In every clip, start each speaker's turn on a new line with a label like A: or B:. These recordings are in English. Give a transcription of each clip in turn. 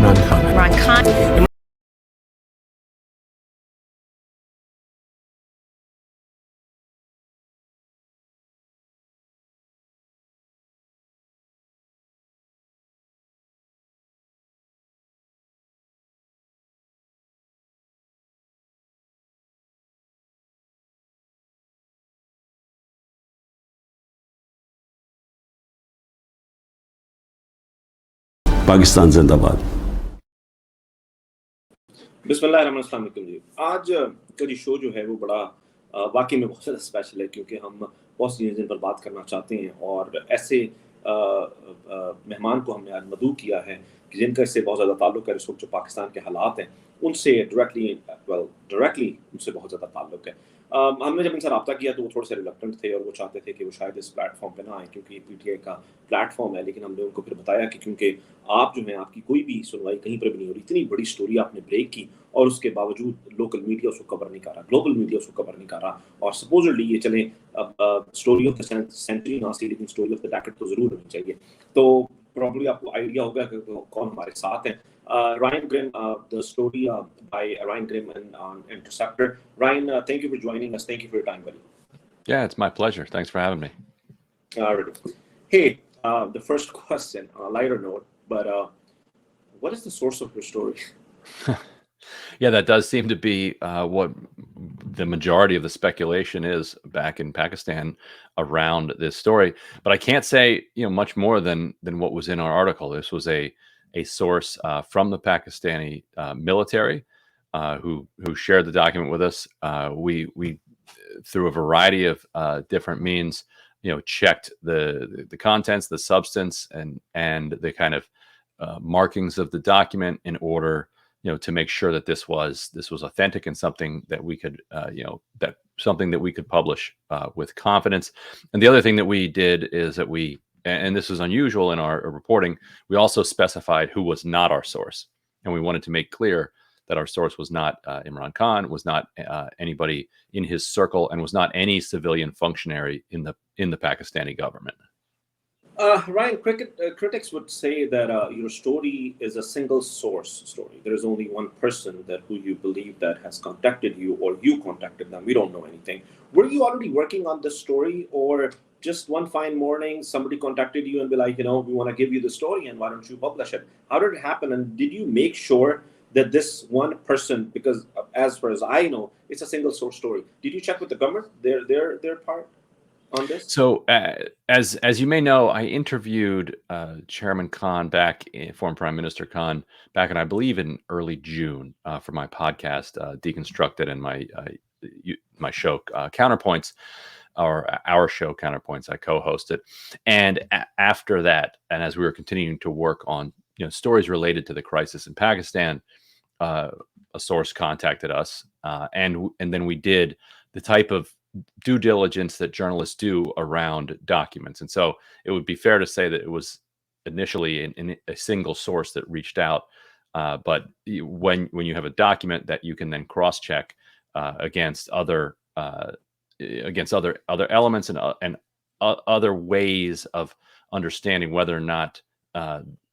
A: Imran Khan.
B: Imran Khan.
C: Pakistan जिंदाबाद।
D: बिस्मिल्लाहिर्रहमानिर्रहीम जी। आज का जो शो जो है वो बड़ा वाकई में बहुत ज़्यादा स्पेशल है, क्योंकि हम बहुत सी चीज़ें पर बात करना चाहते हैं और ऐसे मेहमान को हमने आज मदऊ किया है कि जिनका इससे बहुत ज़्यादा ताल्लुक है। इस वक्त जो पाकिस्तान के हालात हैं उनसे डायरेक्टली उनसे बहुत ज़्यादा ताल्लुक है। हमने जब इनसे रब्ता किया तो वो थोड़े से रिलक्टेंट थे और वो चाहते थे कि वो शायद इस प्लेटफॉर्म पे ना आए, क्योंकि पीटीआई का प्लेटफॉर्म है। लेकिन हमने उनको फिर बताया कि क्योंकि आप जो हैं, आपकी कोई भी सुनवाई कहीं पर भी नहीं हो रही, इतनी बड़ी स्टोरी आपने ब्रेक की और उसके बावजूद लोकल मीडिया उसको कवर नहीं कर रहा, ग्लोबल मीडिया उसको कवर नहीं कर रहा, और सपोजली ये चले स्टोरी ऑफ द सेंचुरी ना सी, लेकिन स्टोरी ऑफ द डेकेड तो जरूर होनी चाहिए। तो प्रॉब्ली आपको आइडिया होगा कि कौन हमारे साथ हैं। Ryan Grimm, the story by Ryan Grimm on Interceptor. Ryan, thank you for joining us. Thank you for your time, buddy.
E: Yeah, it's my pleasure. Thanks for having me.
D: Hey, the first question, on a lighter note, but what is the source of your story?
E: Yeah, that does seem to be what the majority of the speculation is back in Pakistan around this story. But I can't say much more than what was in our article. This was a source from the Pakistani military who shared the document with us. We through a variety of different means, checked the contents, the substance, and the kind of markings of the document in order to make sure that this was authentic and something that we could something that we could publish with confidence. And the other thing that we did is that and this is unusual in our reporting, we also specified who was not our source, and we wanted to make clear that our source was not Imran Khan, was not anybody in his circle, and was not any civilian functionary in the Pakistani government.
D: Ryan, critics would say that your story is a single source story. There is only one person who you believe that has contacted you, or you contacted them. We don't know anything. Were you already working on this story, or just one fine morning somebody contacted you and be like, we want to give you the story, and why don't you publish it? How did it happen? And did you make sure that this one person, because as far as I know, it's a single source story, did you check with the government, their part on this?
E: So, as you may know, I interviewed Chairman Khan former Prime Minister Khan, back in, I believe, in early June for my podcast, Deconstructed, and my show Counterpoints, or our show Counterpoints. I co-hosted, and after that, and as we were continuing to work on stories related to the crisis in Pakistan, a source contacted us, and then we did the type of due diligence that journalists do around documents. And so it would be fair to say that it was initially in a single source that reached out. But when you have a document that you can then cross-check against other elements and other ways of understanding whether or not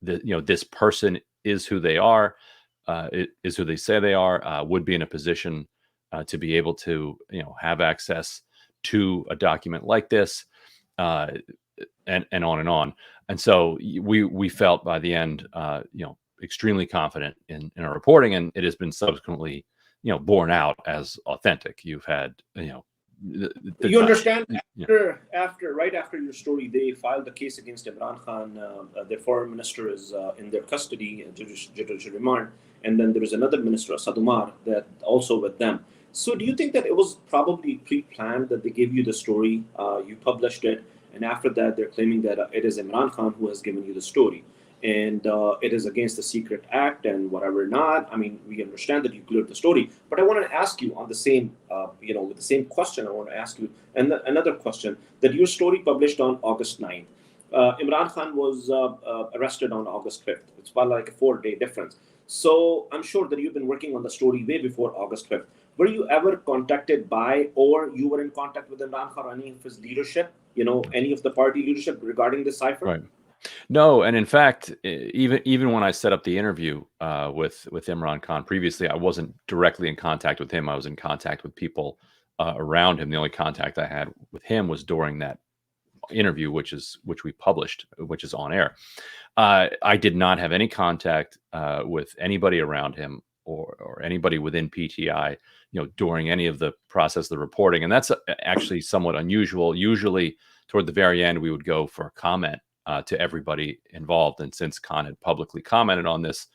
E: this person is who they are, is who they say they are, would be in a position to be able to have access to a document like this, and on and on. And so we felt by the end extremely confident in our reporting, and it has been subsequently borne out as authentic. You've had
D: you understand, right after your story, they filed the case against Imran Khan. Their foreign minister is in their custody, judicial remand, and then there is another minister, Sadumar, that also with them. So do you think that it was probably pre-planned that they gave you the story, you published it, and after that they're claiming that it is Imran Khan who has given you the story, and it is against the Secret Act and whatever not? I mean, we understand that you cleared the story, but I want to ask you on the same, with the same question, I want to ask you another question, that your story published on August 9th. Imran Khan was arrested on August 5th. It's about like a 4-day difference. So I'm sure that you've been working on the story way before August 5th. Were you ever contacted by, or you were in contact with Imran Khan or any of his leadership, any of the party leadership regarding this cipher?
E: Right. No, and in fact, even when I set up the interview with Imran Khan previously, I wasn't directly in contact with him. I was in contact with people around him. The only contact I had with him was during that interview, which we published, which is on air. I did not have any contact with anybody around him or anybody within PTI, during any of the process of the reporting, and that's actually somewhat unusual. Usually, toward the very end, we would go for a comment to everybody involved, and since Khan had publicly commented on this,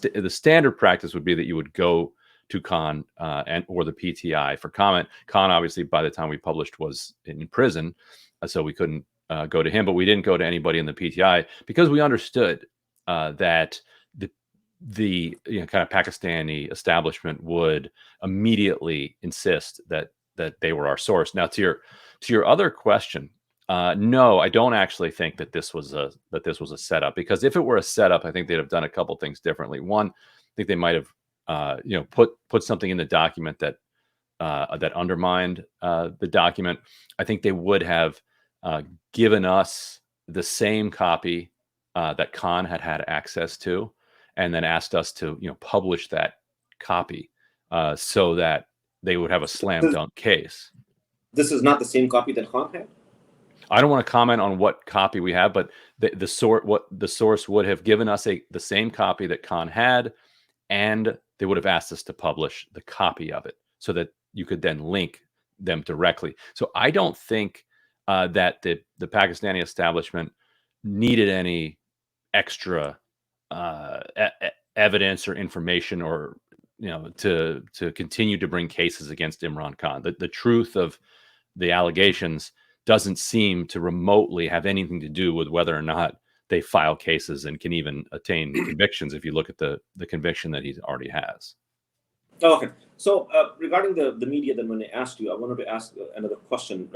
E: the standard practice would be that you would go to Khan and or the PTI for comment. Khan, obviously, by the time we published, was in prison, so we couldn't go to him. But we didn't go to anybody in the PTI because we understood that the kind of Pakistani establishment would immediately insist that they were our source. Now, to your other question, no, I don't actually think that this was a setup, because if it were a setup, I think they'd have done a couple things differently. One, I think they might have put something in the document that undermined the document. I think they would have given us the same copy that Khan had access to, and then asked us to publish that copy so that they would have a slam dunk case.
D: This is not the same copy that Khan had?
E: I don't want to comment on what copy we have, but the source would have given us the same copy that Khan had, and they would have asked us to publish the copy of it so that you could then link them directly. So I don't think that the Pakistani establishment needed any extra evidence or information, or to continue to bring cases against Imran Khan. The truth of the allegations doesn't seem to remotely have anything to do with whether or not they file cases and can even attain convictions, if you look at the conviction that he already has.
D: Okay. So regarding the media, then when I asked you, I wanted to ask another question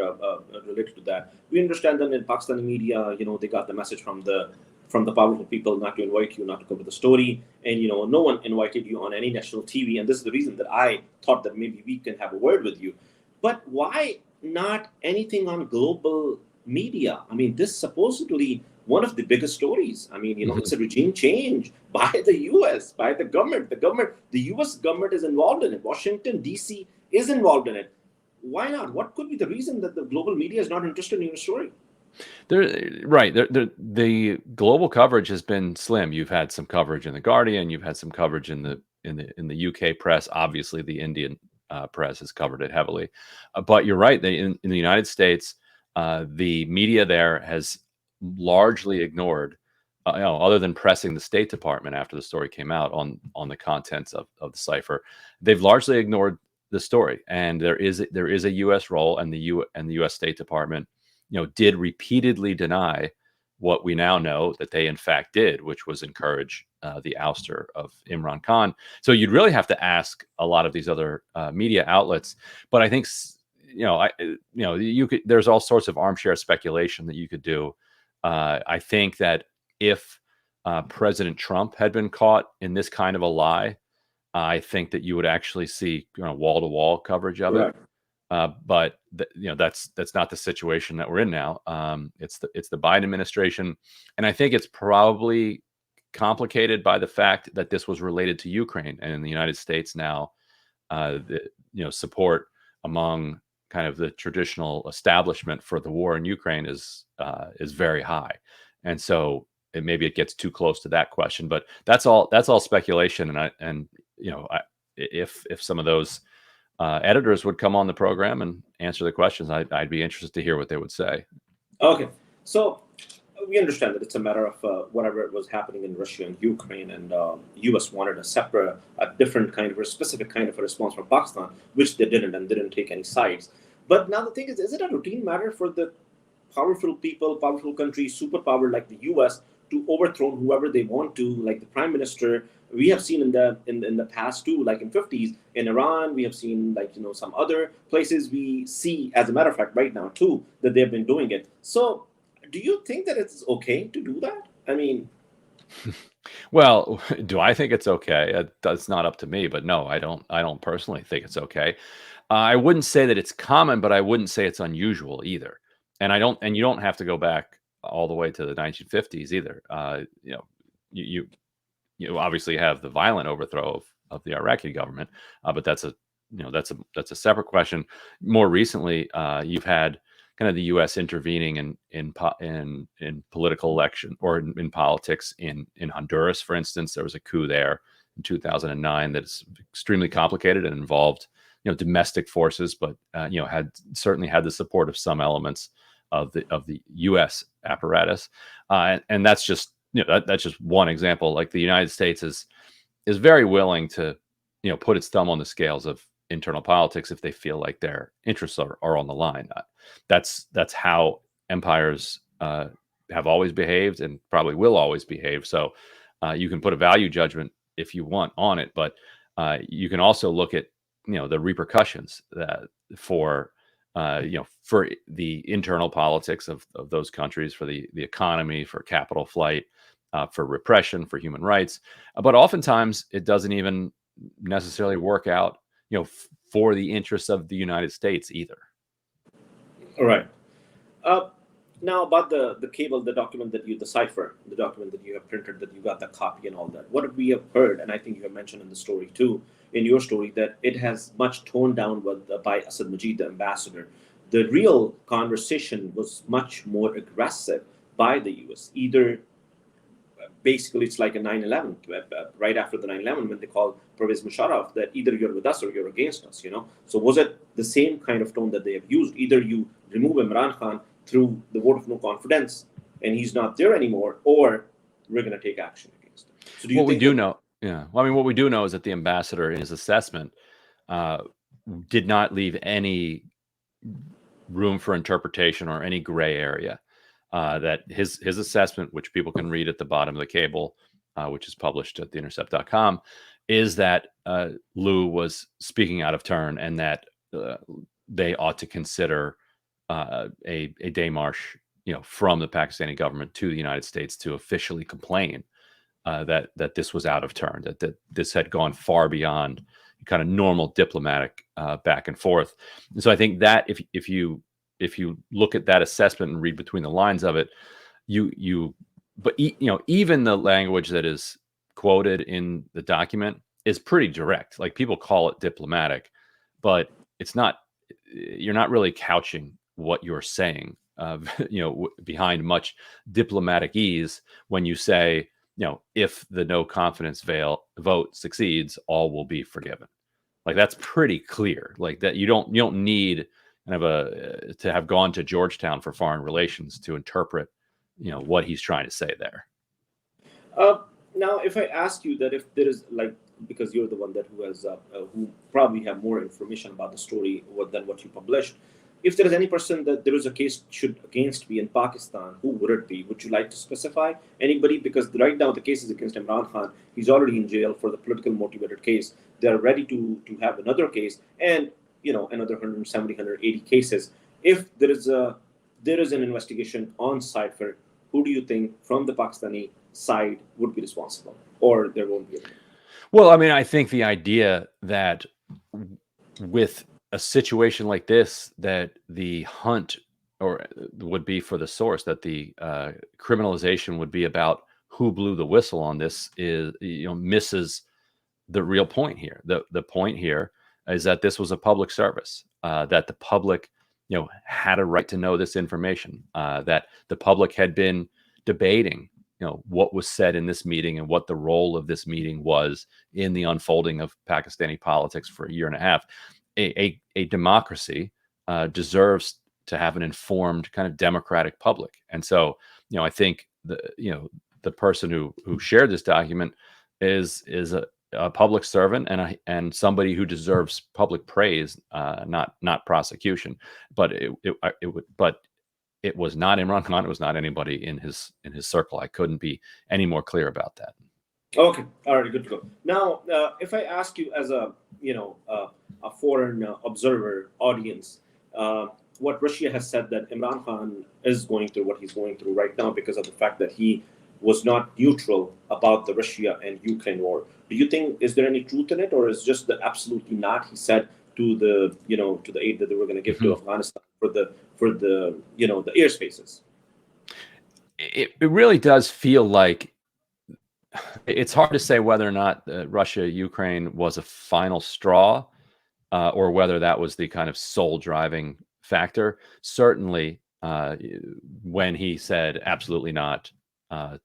D: related to that. We understand that in Pakistani media, they got the message from the powerful people not to invite you, not to cover the story, and no one invited you on any national TV. And this is the reason that I thought that maybe we can have a word with you. But why not anything on global media? I mean, this supposedly one of the biggest stories. I mean, it's a regime change by the U.S., by the government. The U.S. government is involved in it. Washington, D.C. is involved in it. Why not? What could be the reason that the global media is not interested in your story?
E: The global coverage has been slim. You've had some coverage in the Guardian. You've had some coverage in the UK press. Obviously, the Indian press has covered it heavily. But you're right. In the United States, the media there has largely ignored, other than pressing the State Department after the story came out on the contents of the cipher, they've largely ignored the story. And there is a U.S. role, and the U.S. State Department, did repeatedly deny what we now know that they in fact did, which was encourage the ouster of Imran Khan. So you'd really have to ask a lot of these other media outlets. But I think you could. There's all sorts of armchair speculation that you could do. I think that if President Trump had been caught in this kind of a lie, I think that you would actually see wall-to-wall coverage of it. But that's not the situation that we're in now. It's the Biden administration, and I think it's probably complicated by the fact that this was related to Ukraine, and in the United States now, support among kind of the traditional establishment for the war in Ukraine is very high, and so maybe it gets too close to that question. But that's all speculation, if some of those editors would come on the program and answer the questions, I'd be interested to hear what they would say.
D: Okay, so we understand that it's a matter of whatever was happening in Russia and Ukraine, and U.S. wanted a different kind of, a specific kind of a response from Pakistan, which they didn't take any sides. But now the thing is it a routine matter for the powerful people, powerful countries, superpower like the U.S. to overthrow whoever they want to, like the prime minister? We have seen in the past too, like in 50s in Iran. We have seen some other places. We see, as a matter of fact, right now too, that they've been doing it. So, do you think that it's okay to do that? I mean,
E: well, do I think it's okay? That's not up to me. But no, I don't personally think it's okay. I wouldn't say that it's common, but I wouldn't say it's unusual either. And you don't have to go back all the way to the 1950s either. You obviously have the violent overthrow of the Iraqi government, but that's a separate question. More recently, you've had kind of the U.S. intervening in political election or in politics in Honduras, for instance. There was a coup there in 2009 that's extremely complicated and involved domestic forces, but had certainly had the support of some elements of the U.S. apparatus, and that's just that's just one example. Like the United States is very willing to put its thumb on the scales of internal politics if they feel like their interests are on the line. That's how empires have always behaved and probably will always behave. So you can put a value judgment if you want on it, but you can also look at the repercussions for the internal politics of those countries, for the economy, for capital flight, for repression, for human rights. But oftentimes it doesn't even necessarily work out, for the interests of the United States either.
D: All right. Now about the cable, the document the Cipher, the document that you have printed, that you got the copy and all that. What we have heard, and I think you have mentioned in the story too, in your story, that it has much toned down by Asad Majid, the ambassador. The real conversation was much more aggressive by the U.S. Either basically it's like a 9/11, right after the 9/11, when they called Pervez Musharraf that either you're with us or you're against us. So was it the same kind of tone that they have used? Either you remove Imran Khan through the vote of no confidence and he's not there anymore, or we're going to take action against him. So
E: what we do know is that the ambassador in his assessment did not leave any room for interpretation or any gray area. That his assessment, which people can read at the bottom of the cable, which is published at theintercept.com, is that Liu was speaking out of turn, and that they ought to consider a démarche, from the Pakistani government to the United States to officially complain that this was out of turn, that this had gone far beyond kind of normal diplomatic back and forth. And so I think that if you look at that assessment and read between the lines of it, even the language that is quoted in the document is pretty direct. Like, people call it diplomatic, but it's not. You're not really couching what you're saying, behind much diplomatic ease when you say, if the no confidence vote succeeds, all will be forgiven. Like, that's pretty clear. Like, that you don't need kind of to have gone to Georgetown for foreign relations to interpret, what he's trying to say there.
D: Now, if I ask you that, if there is, because you're the one who probably have more information about the story than what you published, if there is any person that there is a case against me in Pakistan, who would it be? Would you like to specify anybody? Because right now the case is against Imran Khan. He's already in jail for the political motivated case. They're ready to have another case, and another 170, 180 cases. If there is an investigation on Cipher, who do you think from the Pakistani side would be responsible, or there won't be any?
E: Well, I mean, I think the idea that with a situation like this, that the hunt would be for the source, that the criminalization would be about who blew the whistle on this, is misses the real point here. The point here is that this was a public service, that the public had a right to know this information, that the public had been debating what was said in this meeting and what the role of this meeting was in the unfolding of Pakistani politics for a year and a half. A democracy deserves to have an informed kind of democratic public. And so, I think the person who shared this document is a public servant and somebody who deserves public praise, not prosecution. But it was not Imran Khan. It was not anybody in his circle. I couldn't be any more clear about that.
D: Okay, all right, good to go. Now, if I ask you as a foreign observer audience, what Russia has said that Imran Khan is going through what he's going through right now because of the fact that he was not neutral about the Russia and Ukraine war. Do you think, is there any truth in it, or is just the absolutely not? He said to the aid that they were going to give to Afghanistan for the airspaces.
E: it really does feel like it's hard to say whether or not Russia Ukraine was a final straw, or whether that was the kind of sole driving factor. Certainly, when he said absolutely not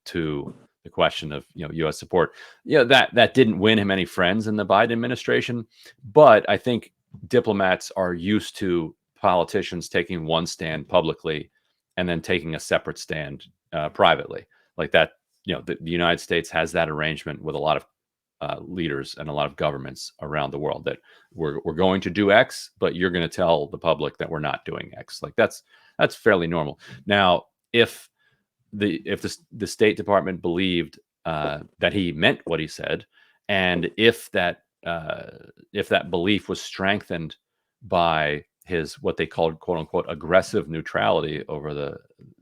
E: to the question of U.S. support, that didn't win him any friends in the Biden administration. But I think diplomats are used to politicians taking one stand publicly and then taking a separate stand privately, like that. The United States has that arrangement with a lot of leaders and a lot of governments around the world, that we're going to do X, but you're going to tell the public that we're not doing X. Like that's fairly normal. Now, if the State Department believed that he meant what he said, and if that belief was strengthened by his what they called quote unquote aggressive neutrality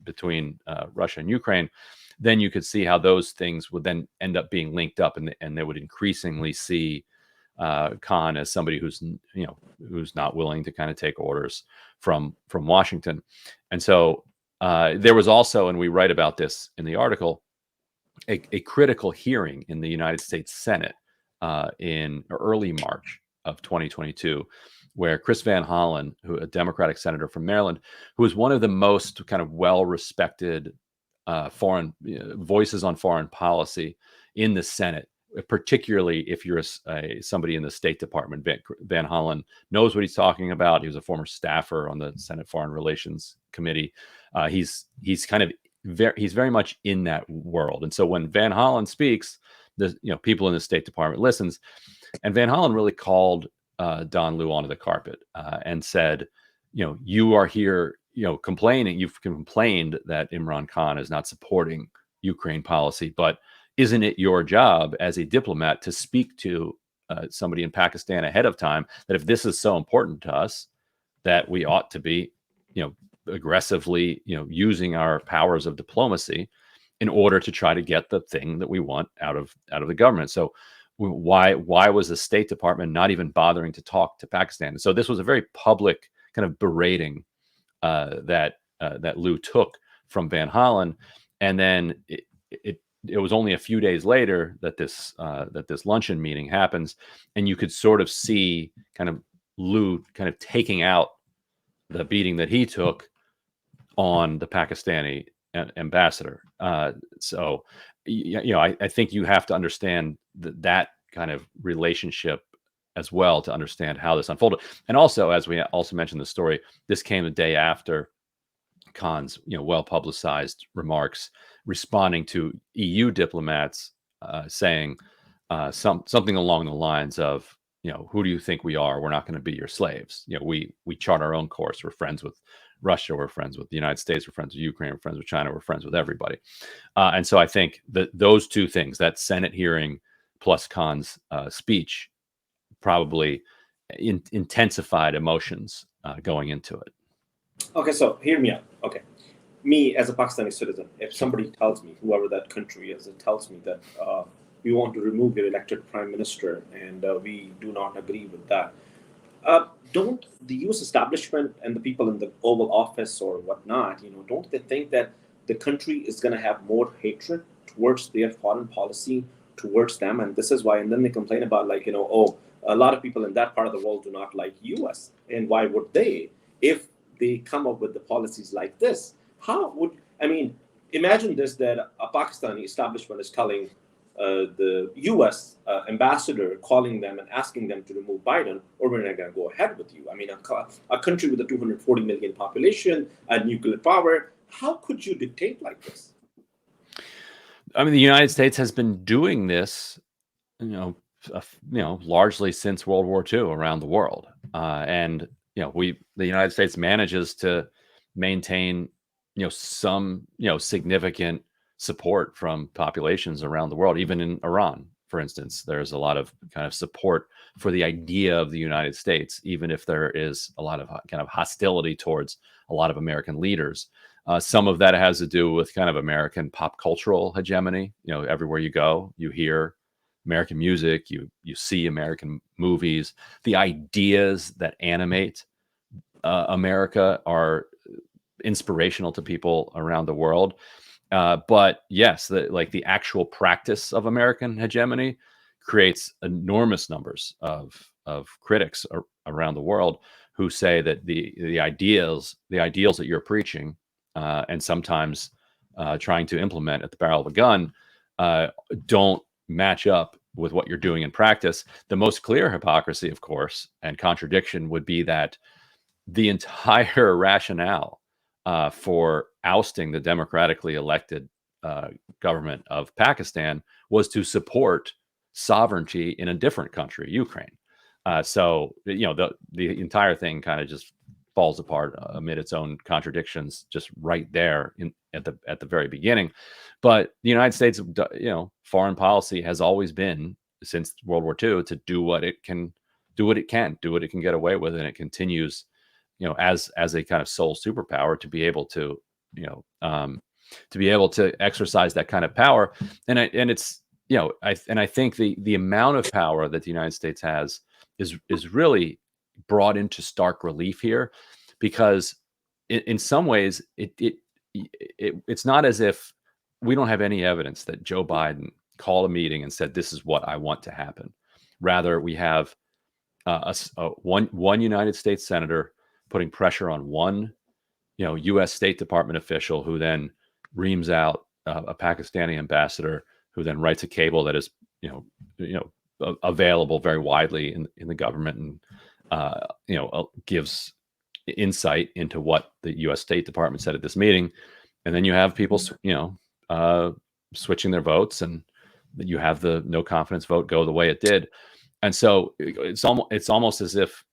E: between Russia and Ukraine, then you could see how those things would then end up being linked up, and they would increasingly see Khan as somebody who's not willing to kind of take orders from Washington. And so there was also, and we write about this in the article, a critical hearing in the United States Senate in early March of 2022, where Chris Van Hollen, a Democratic senator from Maryland, who is one of the most kind of well-respected foreign voices on foreign policy in the Senate, particularly if you're somebody in the State Department. Van Hollen knows what he's talking about. He was a former staffer on the Senate Foreign Relations Committee. He's very much in that world. And so when Van Hollen speaks, the people in the State Department listens. And Van Hollen really called Don Liu onto the carpet and said, you are here, complaining. You've complained that Imran Khan is not supporting Ukraine policy, but isn't it your job as a diplomat to speak to somebody in Pakistan ahead of time that if this is so important to us, that we ought to be, aggressively, using our powers of diplomacy in order to try to get the thing that we want out of the government. So why was the State Department not even bothering to talk to Pakistan? And so this was a very public kind of berating that Liu took from Van Hollen, and then it was only a few days later that this luncheon meeting happens, and you could sort of see kind of Liu kind of taking out the beating that he took on the Pakistani ambassador. So I think you have to understand that kind of relationship as well to understand how this unfolded. And also, as we also mentioned in the story, this came the day after Khan's well-publicized remarks responding to EU diplomats saying something along the lines of, who do you think we are? We're not going to be your slaves. We chart our own course. We're friends with Russia. We're friends with the United States. We're friends with Ukraine. We're friends with China. We're friends with everybody. And so I think that those two things, that Senate hearing plus Khan's speech, probably intensified emotions going into it.
D: Okay, so hear me out. Okay, me as a Pakistani citizen, if somebody tells me, whoever that country is, it tells me that we want to remove your elected prime minister and we do not agree with that, don't the U.S. establishment and the people in the Oval Office or whatnot, don't they think that the country is going to have more hatred towards their foreign policy towards them? And this is why, and then they complain about a lot of people in that part of the world do not like U.S. And why would they? If they come up with the policies like this, imagine this, that a Pakistani establishment is telling the U.S. Ambassador, calling them and asking them to remove Biden, or we're not going to go ahead with you. A country with a 240 million population, a nuclear power, how could you dictate like this?
E: The United States has been doing this, largely since World War II around the world, and the United States manages to maintain, some, significant support from populations around the world. Even in Iran, for instance, there's a lot of kind of support for the idea of the United States, even if there is a lot of kind of hostility towards a lot of American leaders. Some of that has to do with kind of American pop cultural hegemony. Everywhere you go, you hear American music, you see American movies. The ideas that animate America are inspirational to people around the world. But yes, the actual practice of American hegemony creates enormous numbers of critics around the world who say that the ideals that you're preaching and sometimes trying to implement at the barrel of a gun don't match up with what you're doing in practice. The most clear hypocrisy, of course, and contradiction would be that the entire rationale for ousting the democratically elected government of Pakistan was to support sovereignty in a different country, Ukraine. So the entire thing kind of just falls apart amid its own contradictions, just right there at the very beginning. But the United States, foreign policy has always been since World War II to do what it can get away with, and it continues, as a kind of sole superpower to be able to, exercise that kind of power. And it's, I think the amount of power that the United States has is really brought into stark relief here, because in some ways it's not as if we don't have any evidence that Joe Biden called a meeting and said, "This is what I want to happen." Rather, we have one United States senator putting pressure on one, U.S. State Department official, who then reams out a Pakistani ambassador, who then writes a cable that is, available very widely in the government, and gives insight into what the U.S. State Department said at this meeting. And then you have people, switching their votes, and you have the no confidence vote go the way it did. And so it's almost as if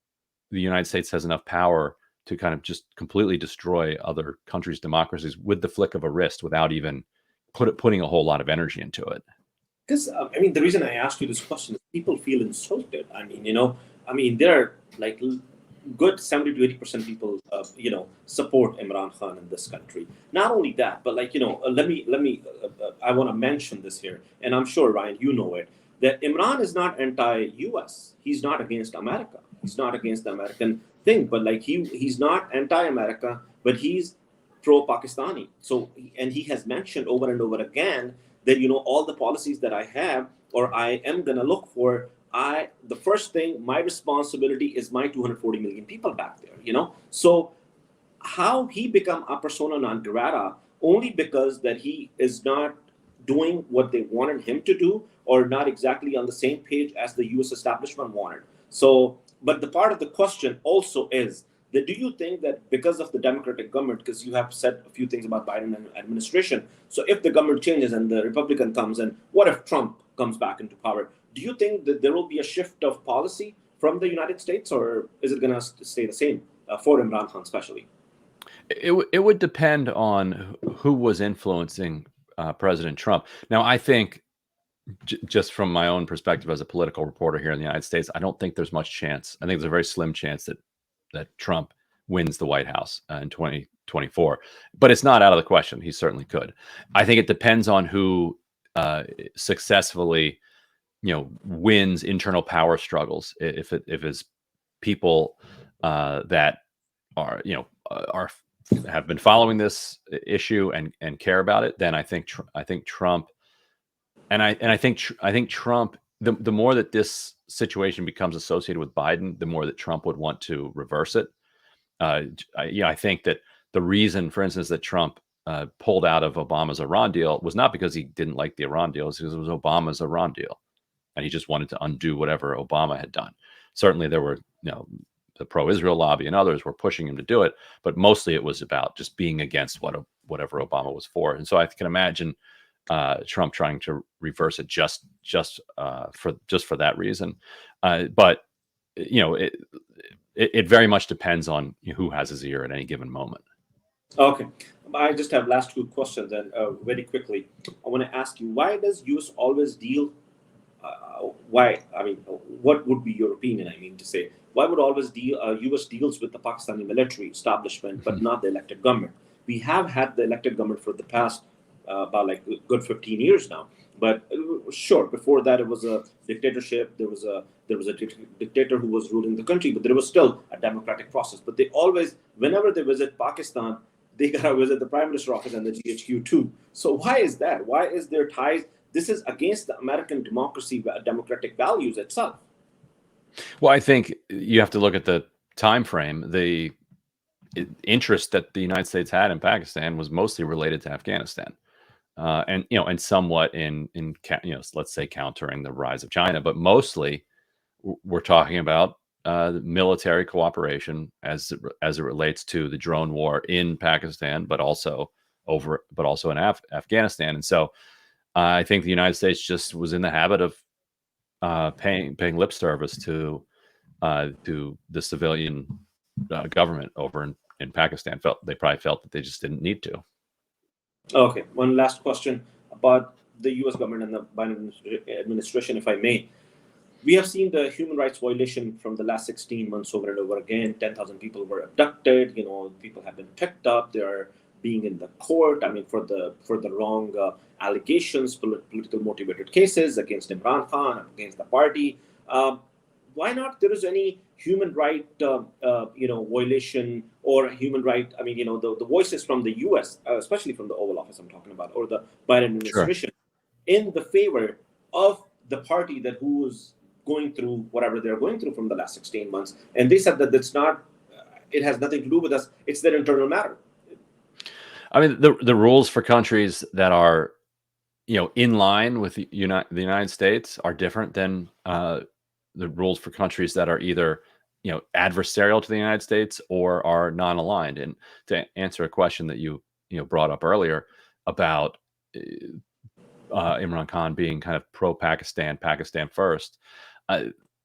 E: the United States has enough power to kind of just completely destroy other countries' democracies with the flick of a wrist, without even putting a whole lot of energy into it.
D: Because the reason I asked you this question is people feel insulted. There are like good 70 to 80% people, support Imran Khan in this country. Not only that, but let me. I want to mention this here, and I'm sure Ryan, you know it, that Imran is not anti-U.S. He's not against America. He's not against the American thing, but he's not anti-America, but he's pro-Pakistani. So, and he has mentioned over and over again that all the policies that I have or I am gonna look for, the first thing, my responsibility is my 240 million people back there. So how he become a persona non grata only because that he is not doing what they wanted him to do, or not exactly on the same page as the U.S. establishment wanted. So, but the part of the question also is that, do you think that because of the Democratic government, because you have said a few things about Biden and administration, so if the government changes and the Republican comes, and what if Trump comes back into power, do you think that there will be a shift of policy from the United States, or is it going to stay the same for Imran Khan especially?
E: It would depend on who was influencing President Trump. Now, I think, just from my own perspective as a political reporter here in the United States, I don't think there's much chance. I think there's a very slim chance that Trump wins the White House in 2024. But it's not out of the question. He certainly could. I think it depends on who successfully, wins internal power struggles. If it's people that are, have been following this issue and care about it, then I think Trump, and I think Trump, the more that this situation becomes associated with Biden, the more that Trump would want to reverse it. I think that the reason, for instance, that Trump pulled out of Obama's Iran deal was not because he didn't like the Iran deal, it's because it was Obama's Iran deal, and he just wanted to undo whatever Obama had done. Certainly, there were, the pro-Israel lobby and others were pushing him to do it, but mostly it was about just being against whatever Obama was for. And so I can imagine Trump trying to reverse it just for that reason. But it very much depends on who has his ear at any given moment.
D: Okay, I just have last two questions, and very quickly, I want to ask you: why does U.S. always deal? Why? What would be your opinion? To say, why would always U.S. deals with the Pakistani military establishment, but not the elected government? We have had the elected government for the past about like good 15 years now. But sure, before that it was a dictatorship. There was a dictator who was ruling the country, but there was still a democratic process. But they always, whenever they visit Pakistan, they got to visit the Prime Minister office and the GHQ too. So why is that? Why is there ties? This is against the American democratic values itself.
E: Well, I think you have to look at the time frame. The interest that the United States had in Pakistan was mostly related to Afghanistan, and somewhat in let's say countering the rise of China, but mostly we're talking about military cooperation as it relates to the drone war in Pakistan, but also in Afghanistan. And so I think the United States just was in the habit of paying lip service to the civilian government over in Pakistan. They probably felt that they just didn't need to.
D: Okay, one last question about the U.S. government and the Biden administration, if I may. We have seen the human rights violation from the last 16 months over and over again. 10,000 people were abducted. People have been picked up. They're being in the court. I mean, for the wrong allegations, political motivated cases against Imran Khan, against the party. Why not? There is any human right, violation or human right. I mean, the voices from the U.S., especially from the Oval Office, I'm talking about, or the Biden administration, in the favor of the party who's going through whatever they're going through from the last 16 months. And they said that it has nothing to do with us. It's their internal matter.
E: I mean, the rules for countries that are, in line with the United States are different than the rules for countries that are either, adversarial to the United States or are non-aligned. And to answer a question that you brought up earlier about Imran Khan being kind of pro-Pakistan, Pakistan first,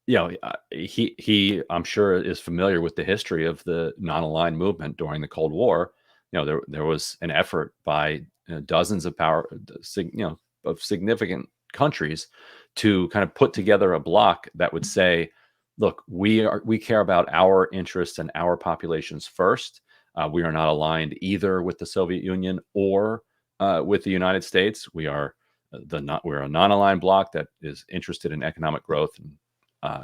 E: he I'm sure is familiar with the history of the non-aligned movement during the Cold War. There was an effort by dozens of of significant countries to kind of put together a bloc that would say, look, we care about our interests and our populations first. We are not aligned either with the Soviet Union or with the United States. We're a non-aligned bloc that is interested in economic growth and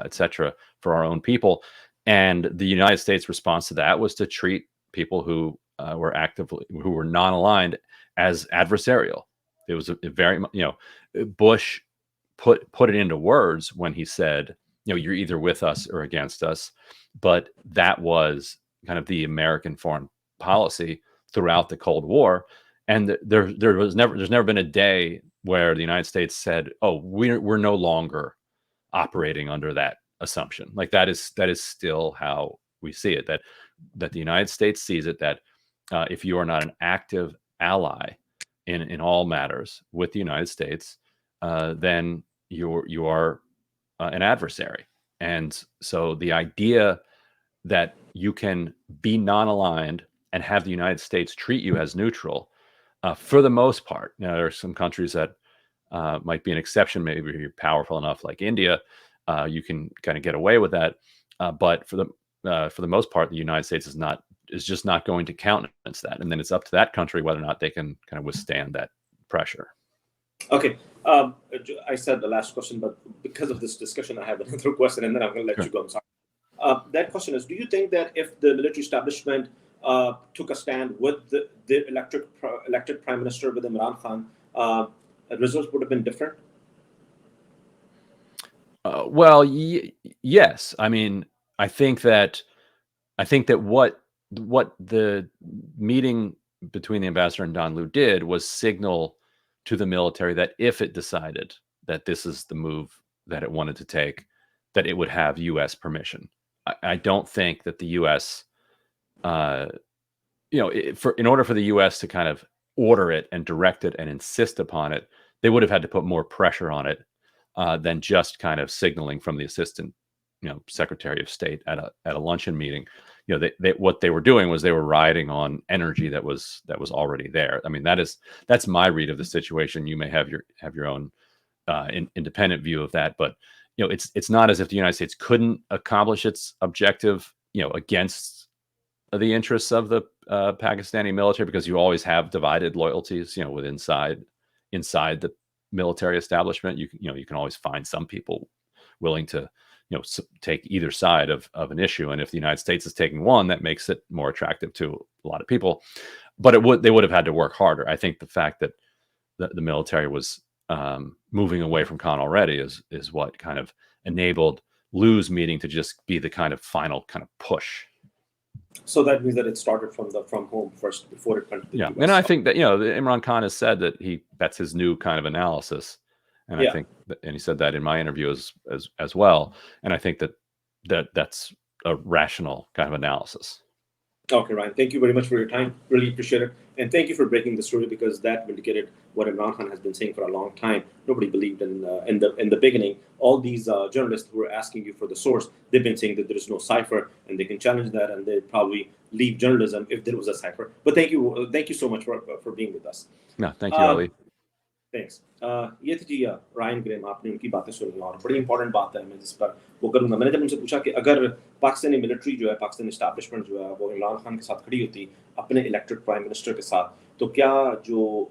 E: et cetera, for our own people. And the United States response to that was to treat people who were non-aligned as adversarial. It was a very, Bush put it into words when he said, you're either with us or against us. But that was kind of the American foreign policy throughout the Cold War. And there's never been a day where the United States said, oh, we're no longer operating under that assumption. Like that is still how we see it, that the United States sees it, that if you are not an active ally in all matters with the United States, then you are an adversary. And so the idea that you can be non-aligned and have the United States treat you as neutral, for the most part, there are some countries that might be an exception. Maybe you're powerful enough, like India, you can kind of get away with that. But for the most part, the United States is just not going to countenance that. And then it's up to that country whether or not they can kind of withstand that pressure.
D: Okay. I said the last question, but because of this discussion, I have another question, and then I'm going to let you go. I'm sorry. That question is, do you think that if the military establishment took a stand with the elected prime minister, with Imran Khan, results would have been different?
E: Well, yes. I mean, I think that what the meeting between the ambassador and Don Lu did was signal to the military that if it decided that this is the move that it wanted to take, that it would have U.S. permission. I don't think that the U.S., in order for the U.S. to kind of order it and direct it and insist upon it, they would have had to put more pressure on it than just kind of signaling from the assistant, Secretary of State at a luncheon meeting. What they were doing was they were riding on energy that was already there. I mean, that's my read of the situation. You may have your own independent view of that, but it's not as if the United States couldn't accomplish its objective, against the interests of the Pakistani military, because you always have divided loyalties, inside the military establishment. You can always find some people willing to take either side of an issue. And if the United States is taking one, that makes it more attractive to a lot of people. but they would have had to work harder. I think the fact that the military was moving away from Khan already is what kind of enabled Lou's meeting to just be the kind of final kind of push.
D: So that means that it started from home first before it went to the
E: Yeah,
D: US.
E: and I think that Imran Khan has said that that's his new kind of analysis, and I think and he said that in my interview as well, and I think that's a rational kind of analysis.
D: Okay, Ryan, thank you very much for your time. Really appreciate it. And thank you for breaking the story, because that vindicated what Imran Khan has been saying for a long time. Nobody believed in the beginning. All these journalists who were asking you for the source, they've been saying that there is no cipher, and they can challenge that, and they'd probably leave journalism if there was a cipher. But thank you so much for being with us.
E: No, thank you, Ali.
D: Thanks. یہ تھی جی Ryan grim. آپ نے ان کی باتیں سنی اور بڑی important بات ہے, میں جس پر وہ کروں گا. میں نے جب ان سے پوچھا کہ اگر پاکستانی ملٹری جو ہے, پاکستانی اسٹیبلشمنٹ جو ہے, وہ عمران خان کے ساتھ کھڑی ہوتی اپنے الیکٹڈ پرائم منسٹر کے ساتھ, تو کیا جو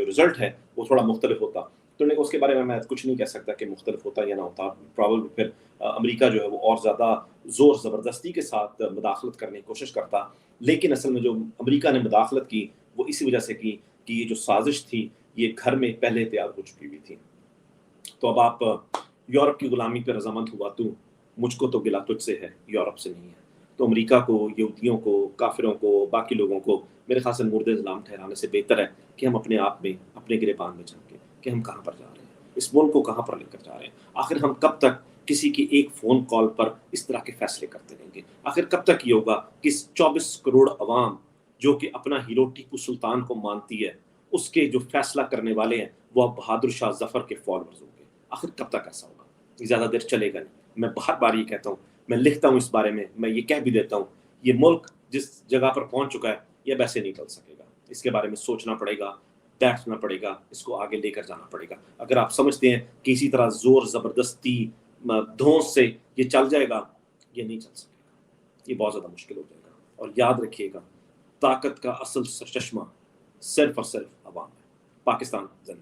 D: رزلٹ ہے وہ تھوڑا مختلف ہوتا. تو نے اس کے بارے میں کچھ نہیں کہہ سکتا کہ مختلف ہوتا یا نہ ہوتا. پرابلی پھر امریکہ جو ہے وہ اور زیادہ زور زبردستی کے ساتھ مداخلت کرنے کی کوشش کرتا. لیکن اصل میں جو امریکہ نے مداخلت کی وہ اسی وجہ سے کی کہ یہ جو سازش تھی یہ گھر میں پہلے تیار ہو چکی ہوئی تھی. تو اب آپ یورپ کی غلامی پہ رضامند ہوا, تو مجھ کو تو گلا تجھ سے ہے, یورپ سے نہیں ہے. تو امریکہ کو, یہودیوں کو, کافروں کو, باقی لوگوں کو میرے خیال سے مورد الزام ٹھہرانے سے بہتر ہے کہ ہم اپنے آپ میں, اپنے گریبان میں جھانکیں کہ ہم کہاں پر جا رہے ہیں, اس ملک کو کہاں پر لے کر جا رہے ہیں. آخر ہم کب تک کسی کی ایک فون کال پر اس طرح کے فیصلے کرتے رہیں گے؟ آخر کب تک یہ ہوگا کہ 24 کروڑ عوام جو کہ اپنا ہیرو ٹیپو سلطان کو مانتی ہے, اس کے جو فیصلہ کرنے والے ہیں وہ اب بہادر شاہ ظفر کے فالوورز ہوں گے؟ آخر کب تک ایسا ہوگا؟ زیادہ دیر چلے گا نہیں. میں بار بار یہ کہتا ہوں, میں لکھتا ہوں اس بارے میں یہ کہہ بھی دیتا ہوں, یہ ملک جس جگہ پر پہنچ چکا ہے یہ ویسے نہیں چل سکے گا. اس کے بارے میں سوچنا پڑے گا, بیٹھنا پڑے گا, اس کو آگے لے کر جانا پڑے گا. اگر آپ سمجھتے ہیں کہ اسی طرح زور زبردستی دھونس سے یہ چل جائے گا, یہ نہیں چل سکے گا, یہ بہت زیادہ مشکل ہو جائے گا. اور یاد رکھیے گا, طاقت کا اصل سرچشمہ صرف اور صرف عوام ہے. پاکستان زندہ.